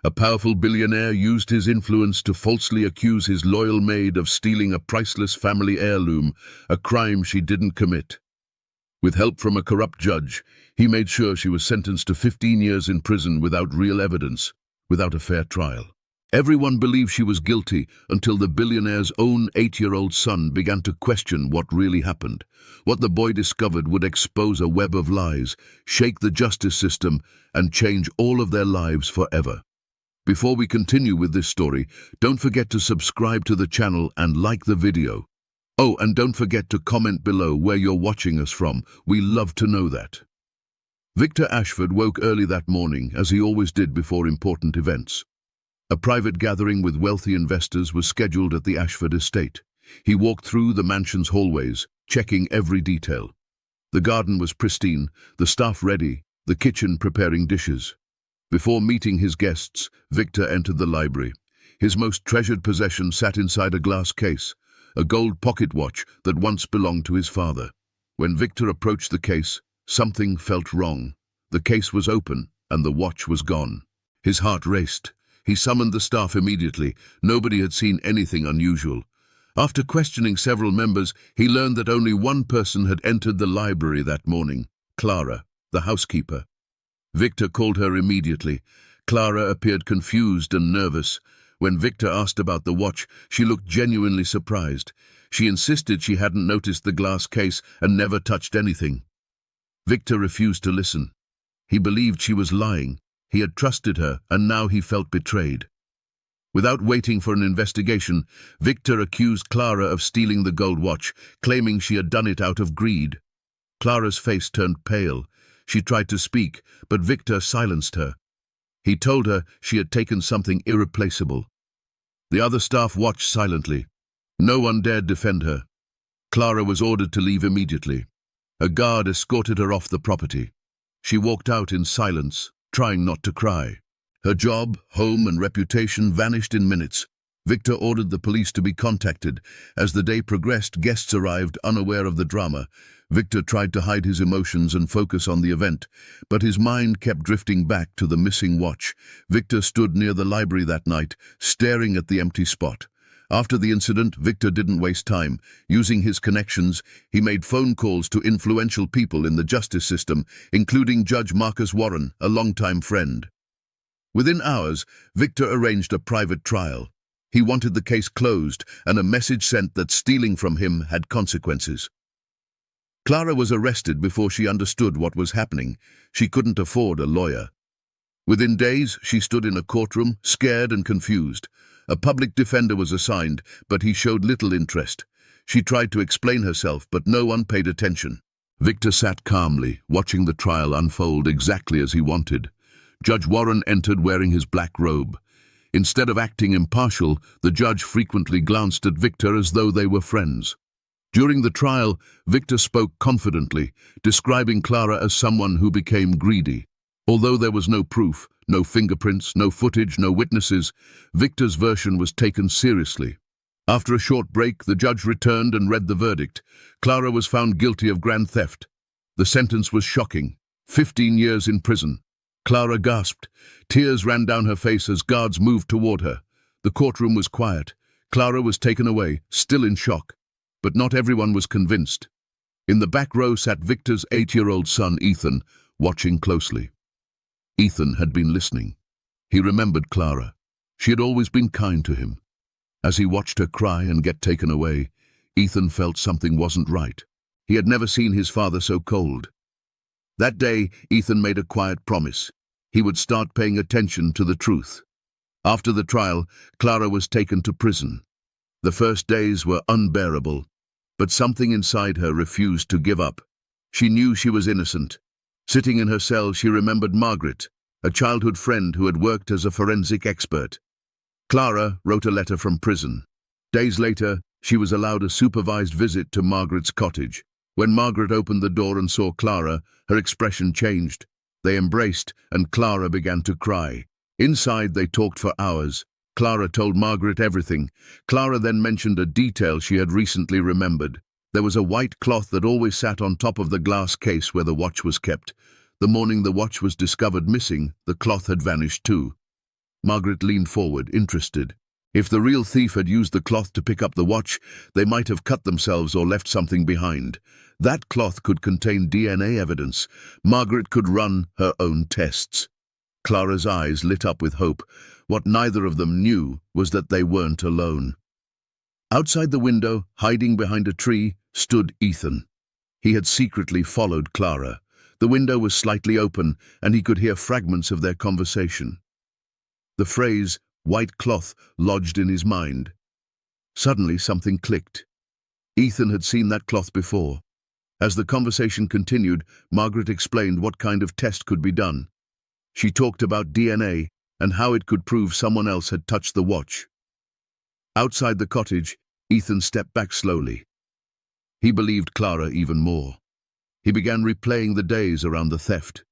A powerful billionaire used his influence to falsely accuse his loyal maid of stealing a priceless family heirloom, a crime she didn't commit. With help from a corrupt judge, he made sure she was sentenced to 15 years in prison without real evidence, without a fair trial. Everyone believed she was guilty until the billionaire's own 8-year-old son began to question what really happened. What the boy discovered would expose a web of lies, shake the justice system, and change all of their lives forever. Before we continue with this story, don't forget to subscribe to the channel and like the video. Oh, and don't forget to comment below where you're watching us from. We love to know that. Victor Ashford woke early that morning, as he always did before important events. A private gathering with wealthy investors was scheduled at the Ashford estate. He walked through the mansion's hallways, checking every detail. The garden was pristine, the staff ready, the kitchen preparing dishes. Before meeting his guests, Victor entered the library. His most treasured possession sat inside a glass case, a gold pocket watch that once belonged to his father. When Victor approached the case, something felt wrong. The case was open, and the watch was gone. His heart raced. He summoned the staff immediately. Nobody had seen anything unusual. After questioning several members, he learned that only one person had entered the library that morning: Clara, the housekeeper. Victor called her immediately. Clara appeared confused and nervous. When Victor asked about the watch, she looked genuinely surprised. She insisted she hadn't noticed the glass case and never touched anything. Victor refused to listen. He believed she was lying. He had trusted her, and now he felt betrayed. Without waiting for an investigation, Victor accused Clara of stealing the gold watch, claiming she had done it out of greed. Clara's face turned pale. She tried to speak, but Victor silenced her. He told her she had taken something irreplaceable. The other staff watched silently. No one dared defend her. Clara was ordered to leave immediately. A guard escorted her off the property. She walked out in silence, trying not to cry. Her job, home, and reputation vanished in minutes. Victor ordered the police to be contacted. As the day progressed, guests arrived, unaware of the drama. Victor tried to hide his emotions and focus on the event, but his mind kept drifting back to the missing watch. Victor stood near the library that night, staring at the empty spot. After the incident, Victor didn't waste time. Using his connections, he made phone calls to influential people in the justice system, including Judge Marcus Warren, a longtime friend. Within hours, Victor arranged a private trial. He wanted the case closed and a message sent that stealing from him had consequences. Clara was arrested before she understood what was happening. She couldn't afford a lawyer. Within days, she stood in a courtroom, scared and confused. A public defender was assigned, but he showed little interest. She tried to explain herself, but no one paid attention. Victor sat calmly, watching the trial unfold exactly as he wanted. Judge Warren entered wearing his black robe. Instead of acting impartial, the judge frequently glanced at Victor as though they were friends. During the trial, Victor spoke confidently, describing Clara as someone who became greedy. Although there was no proof, no fingerprints, no footage, no witnesses, Victor's version was taken seriously. After a short break, the judge returned and read the verdict. Clara was found guilty of grand theft. The sentence was shocking: 15 years in prison. Clara gasped. Tears ran down her face as guards moved toward her. The courtroom was quiet. Clara was taken away, still in shock. But not everyone was convinced. In the back row sat Victor's 8-year-old son, Ethan, watching closely. Ethan had been listening. He remembered Clara. She had always been kind to him. As he watched her cry and get taken away, Ethan felt something wasn't right. He had never seen his father so cold. That day, Ethan made a quiet promise. He would start paying attention to the truth. After the trial, Clara was taken to prison. The first days were unbearable, but something inside her refused to give up. She knew she was innocent. Sitting in her cell, she remembered Margaret, a childhood friend who had worked as a forensic expert. Clara wrote a letter from prison. Days later, she was allowed a supervised visit to Margaret's cottage. When Margaret opened the door and saw Clara, her expression changed. They embraced, and Clara began to cry. Inside, they talked for hours. Clara told Margaret everything. Clara then mentioned a detail she had recently remembered. There was a white cloth that always sat on top of the glass case where the watch was kept. The morning the watch was discovered missing, the cloth had vanished too. Margaret leaned forward, interested. If the real thief had used the cloth to pick up the watch, they might have cut themselves or left something behind. That cloth could contain DNA evidence. Margaret could run her own tests. Clara's eyes lit up with hope. What neither of them knew was that they weren't alone. Outside the window, hiding behind a tree, stood Ethan. He had secretly followed Clara. The window was slightly open, and he could hear fragments of their conversation. The phrase, white cloth, lodged in his mind. Suddenly something clicked. Ethan had seen that cloth before. As the conversation continued, Margaret explained what kind of test could be done. She talked about DNA and how it could prove someone else had touched the watch. Outside the cottage, Ethan stepped back slowly. He believed Clara even more. He began replaying the days around the theft.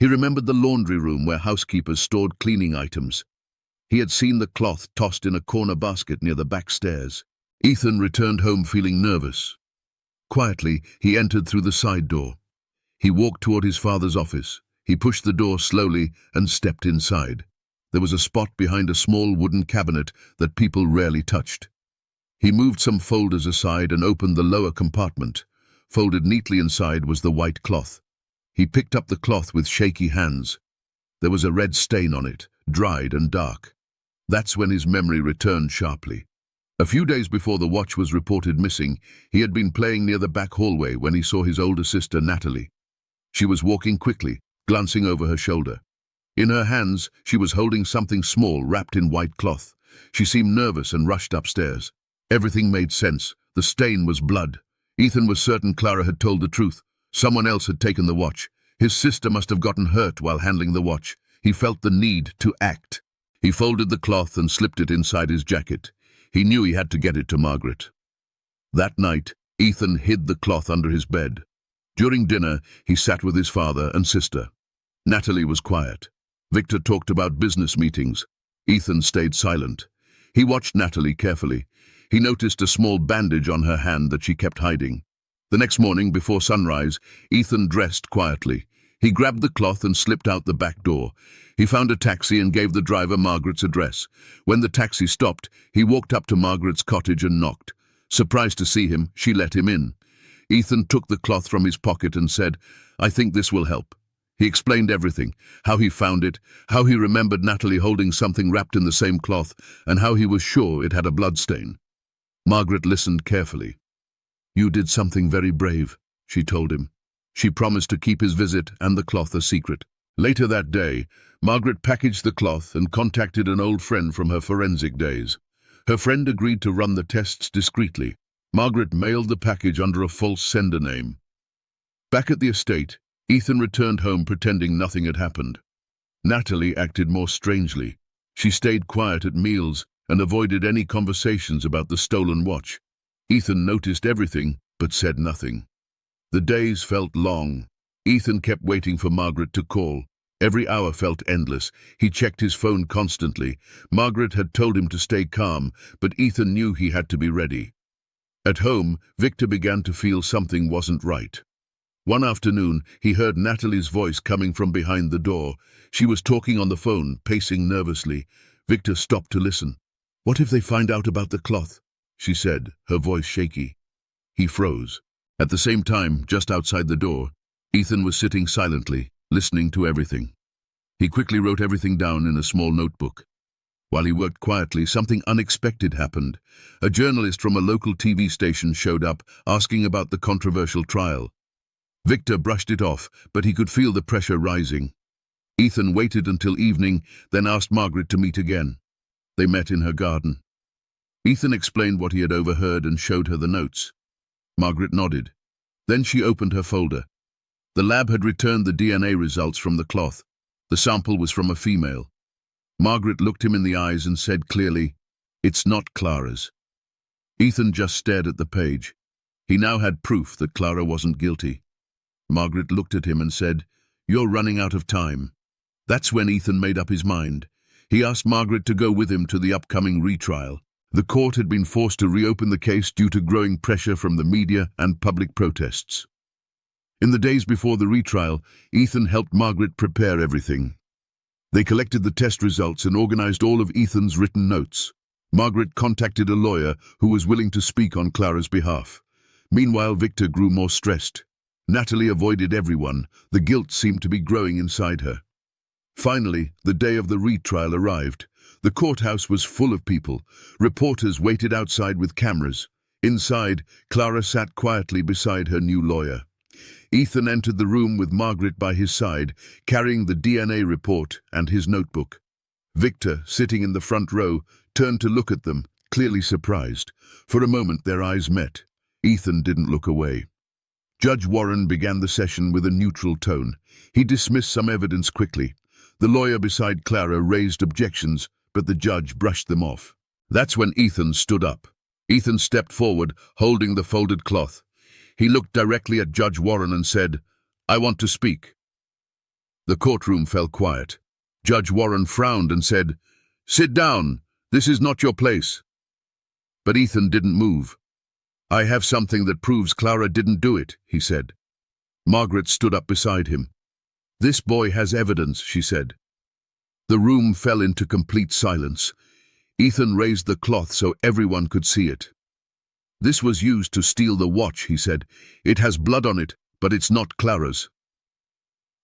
He remembered the laundry room where housekeepers stored cleaning items. He had seen the cloth tossed in a corner basket near the back stairs. Ethan returned home feeling nervous. Quietly, he entered through the side door. He walked toward his father's office. He pushed the door slowly and stepped inside. There was a spot behind a small wooden cabinet that people rarely touched. He moved some folders aside and opened the lower compartment. Folded neatly inside was the white cloth. He picked up the cloth with shaky hands. There was a red stain on it, dried and dark. That's when his memory returned sharply. A few days before the watch was reported missing, he had been playing near the back hallway when he saw his older sister, Natalie. She was walking quickly, glancing over her shoulder. In her hands, she was holding something small wrapped in white cloth. She seemed nervous and rushed upstairs. Everything made sense. The stain was blood. Ethan was certain Clara had told the truth. Someone else had taken the watch. His sister must have gotten hurt while handling the watch. He felt the need to act. He folded the cloth and slipped it inside his jacket. He knew he had to get it to Margaret. That night, Ethan hid the cloth under his bed. During dinner, he sat with his father and sister. Natalie was quiet. Victor talked about business meetings. Ethan stayed silent. He watched Natalie carefully. He noticed a small bandage on her hand that she kept hiding. The next morning, before sunrise, Ethan dressed quietly. He grabbed the cloth and slipped out the back door. He found a taxi and gave the driver Margaret's address. When the taxi stopped, he walked up to Margaret's cottage and knocked. Surprised to see him, she let him in. Ethan took the cloth from his pocket and said, "I think this will help." He explained everything, how he found it, how he remembered Natalie holding something wrapped in the same cloth, and how he was sure it had a bloodstain. Margaret listened carefully. "You did something very brave," she told him. She promised to keep his visit and the cloth a secret. Later that day, Margaret packaged the cloth and contacted an old friend from her forensic days. Her friend agreed to run the tests discreetly. Margaret mailed the package under a false sender name. Back at the estate, Ethan returned home pretending nothing had happened. Natalie acted more strangely. She stayed quiet at meals and avoided any conversations about the stolen watch. Ethan noticed everything, but said nothing. The days felt long. Ethan kept waiting for Margaret to call. Every hour felt endless. He checked his phone constantly. Margaret had told him to stay calm, but Ethan knew he had to be ready. At home, Victor began to feel something wasn't right. One afternoon, he heard Natalie's voice coming from behind the door. She was talking on the phone, pacing nervously. Victor stopped to listen. "What if they find out about the cloth?" she said, her voice shaky. He froze. At the same time, just outside the door, Ethan was sitting silently, listening to everything. He quickly wrote everything down in a small notebook. While he worked quietly, something unexpected happened. A journalist from a local TV station showed up, asking about the controversial trial. Victor brushed it off, but he could feel the pressure rising. Ethan waited until evening, then asked Margaret to meet again. They met in her garden. Ethan explained what he had overheard and showed her the notes. Margaret nodded. Then she opened her folder. The lab had returned the DNA results from the cloth. The sample was from a female. Margaret looked him in the eyes and said clearly, "It's not Clara's." Ethan just stared at the page. He now had proof that Clara wasn't guilty. Margaret looked at him and said, "You're running out of time." That's when Ethan made up his mind. He asked Margaret to go with him to the upcoming retrial. The court had been forced to reopen the case due to growing pressure from the media and public protests. In the days before the retrial, Ethan helped Margaret prepare everything. They collected the test results and organized all of Ethan's written notes. Margaret contacted a lawyer who was willing to speak on Clara's behalf. Meanwhile, Victor grew more stressed. Natalie avoided everyone. The guilt seemed to be growing inside her. Finally, the day of the retrial arrived. The courthouse was full of people. Reporters waited outside with cameras. Inside, Clara sat quietly beside her new lawyer. Ethan entered the room with Margaret by his side, carrying the DNA report and his notebook. Victor, sitting in the front row, turned to look at them, clearly surprised. For a moment their eyes met. Ethan didn't look away. Judge Warren began the session with a neutral tone. He dismissed some evidence quickly. The lawyer beside Clara raised objections, but the judge brushed them off. That's when Ethan stood up. Ethan stepped forward, holding the folded cloth. He looked directly at Judge Warren and said, "I want to speak." The courtroom fell quiet. Judge Warren frowned and said, "Sit down. This is not your place." But Ethan didn't move. "I have something that proves Clara didn't do it," he said. Margaret stood up beside him. "This boy has evidence," she said. The room fell into complete silence. Ethan raised the cloth so everyone could see it. "This was used to steal the watch," he said. "It has blood on it, but it's not Clara's."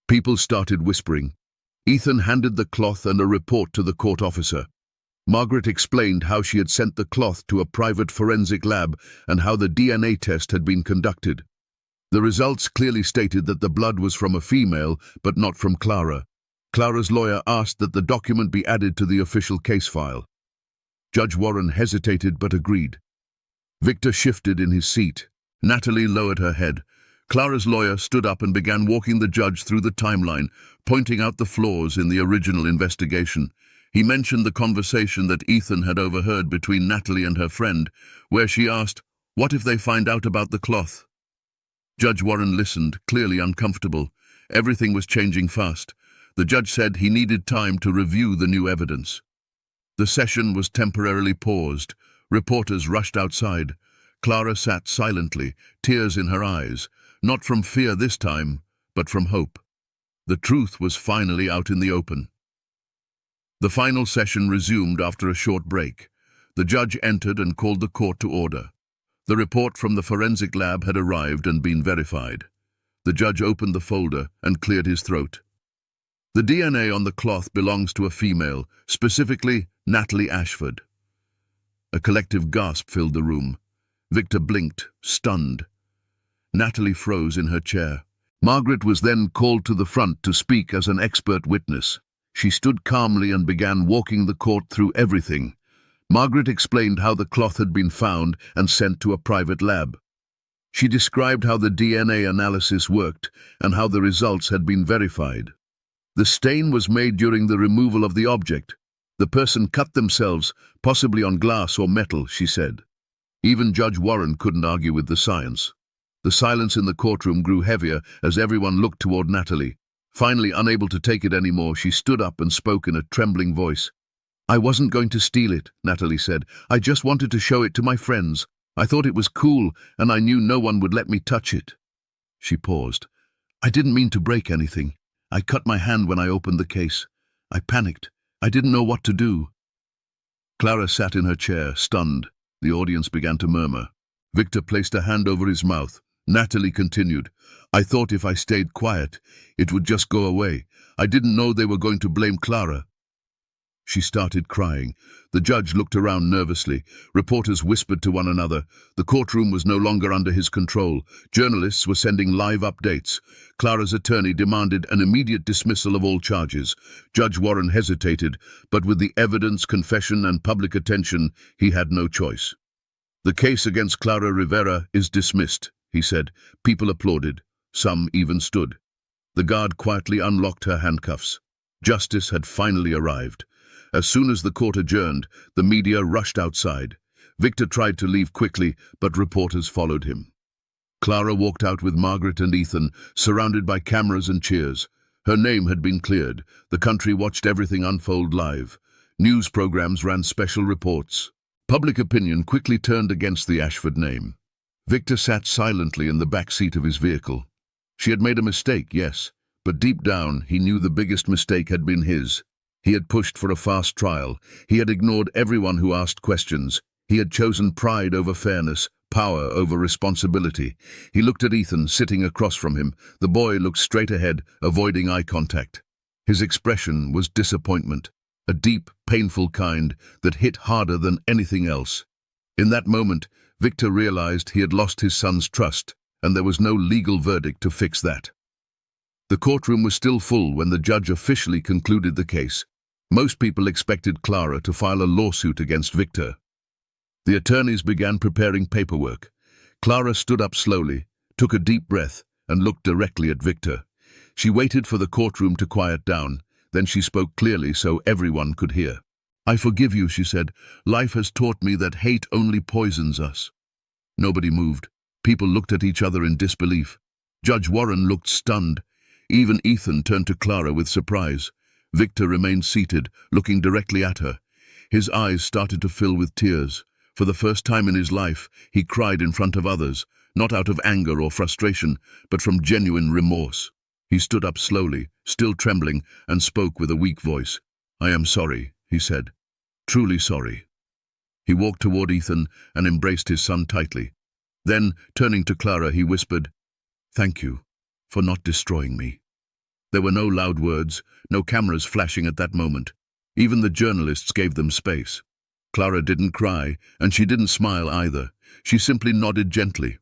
People started whispering. Ethan handed the cloth and a report to the court officer. Margaret explained how she had sent the cloth to a private forensic lab and how the DNA test had been conducted. The results clearly stated that the blood was from a female, but not from Clara. Clara's lawyer asked that the document be added to the official case file. Judge Warren hesitated but agreed. Victor shifted in his seat. Natalie lowered her head. Clara's lawyer stood up and began walking the judge through the timeline, pointing out the flaws in the original investigation. He mentioned the conversation that Ethan had overheard between Natalie and her friend, where she asked, "What if they find out about the cloth?" Judge Warren listened, clearly uncomfortable. Everything was changing fast. The judge said he needed time to review the new evidence. The session was temporarily paused. Reporters rushed outside. Clara sat silently, tears in her eyes, not from fear this time, but from hope. The truth was finally out in the open. The final session resumed after a short break. The judge entered and called the court to order. The report from the forensic lab had arrived and been verified. The judge opened the folder and cleared his throat. The DNA on the cloth belongs to a female, specifically Natalie Ashford. A collective gasp filled the room. Victor blinked, stunned. Natalie froze in her chair. Margaret was then called to the front to speak as an expert witness. She stood calmly and began walking the court through everything. Margaret explained how the cloth had been found and sent to a private lab. She described how the DNA analysis worked and how the results had been verified. The stain was made during the removal of the object. The person cut themselves, possibly on glass or metal, she said. Even Judge Warren couldn't argue with the science. The silence in the courtroom grew heavier as everyone looked toward Natalie. Finally, unable to take it anymore, she stood up and spoke in a trembling voice. "I wasn't going to steal it," Natalie said. "I just wanted to show it to my friends. I thought it was cool, and I knew no one would let me touch it." She paused. "I didn't mean to break anything. I cut my hand when I opened the case. I panicked. I didn't know what to do." Clara sat in her chair, stunned. The audience began to murmur. Victor placed a hand over his mouth. Natalie continued, "I thought if I stayed quiet, it would just go away. I didn't know they were going to blame Clara." She started crying. The judge looked around nervously. Reporters whispered to one another. The courtroom was no longer under his control. Journalists were sending live updates. Clara's attorney demanded an immediate dismissal of all charges. Judge Warren hesitated, but with the evidence, confession, and public attention, he had no choice. "The case against Clara Rivera is dismissed," he said. People applauded. Some even stood. The guard quietly unlocked her handcuffs. Justice had finally arrived. As soon as the court adjourned, the media rushed outside. Victor tried to leave quickly, but reporters followed him. Clara walked out with Margaret and Ethan, surrounded by cameras and cheers. Her name had been cleared. The country watched everything unfold live. News programs ran special reports. Public opinion quickly turned against the Ashford name. Victor sat silently in the back seat of his vehicle. She had made a mistake, yes, but deep down he knew the biggest mistake had been his. He had pushed for a fast trial. He had ignored everyone who asked questions. He had chosen pride over fairness, power over responsibility. He looked at Ethan, sitting across from him. The boy looked straight ahead, avoiding eye contact. His expression was disappointment, a deep, painful kind that hit harder than anything else. In that moment, Victor realized he had lost his son's trust, and there was no legal verdict to fix that. The courtroom was still full when the judge officially concluded the case. Most people expected Clara to file a lawsuit against Victor. The attorneys began preparing paperwork. Clara stood up slowly, took a deep breath, and looked directly at Victor. She waited for the courtroom to quiet down. Then she spoke clearly so everyone could hear. "I forgive you," she said. "Life has taught me that hate only poisons us." Nobody moved. People looked at each other in disbelief. Judge Warren looked stunned. Even Ethan turned to Clara with surprise. Victor remained seated, looking directly at her. His eyes started to fill with tears. For the first time in his life, he cried in front of others, not out of anger or frustration, but from genuine remorse. He stood up slowly, still trembling, and spoke with a weak voice. "I am sorry," he said. "Truly sorry." He walked toward Ethan and embraced his son tightly. Then, turning to Clara, he whispered, "Thank you for not destroying me." There were no loud words, no cameras flashing at that moment. Even the journalists gave them space. Clara didn't cry, and she didn't smile either. She simply nodded gently.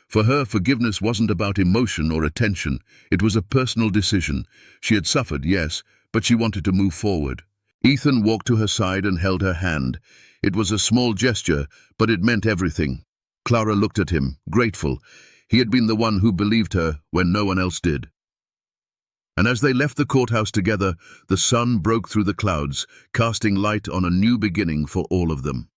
For her, forgiveness wasn't about emotion or attention. It was a personal decision. She had suffered, yes, but she wanted to move forward. Ethan walked to her side and held her hand. It was a small gesture, but it meant everything. Clara looked at him, grateful. He had been the one who believed her when no one else did. And as they left the courthouse together, the sun broke through the clouds, casting light on a new beginning for all of them.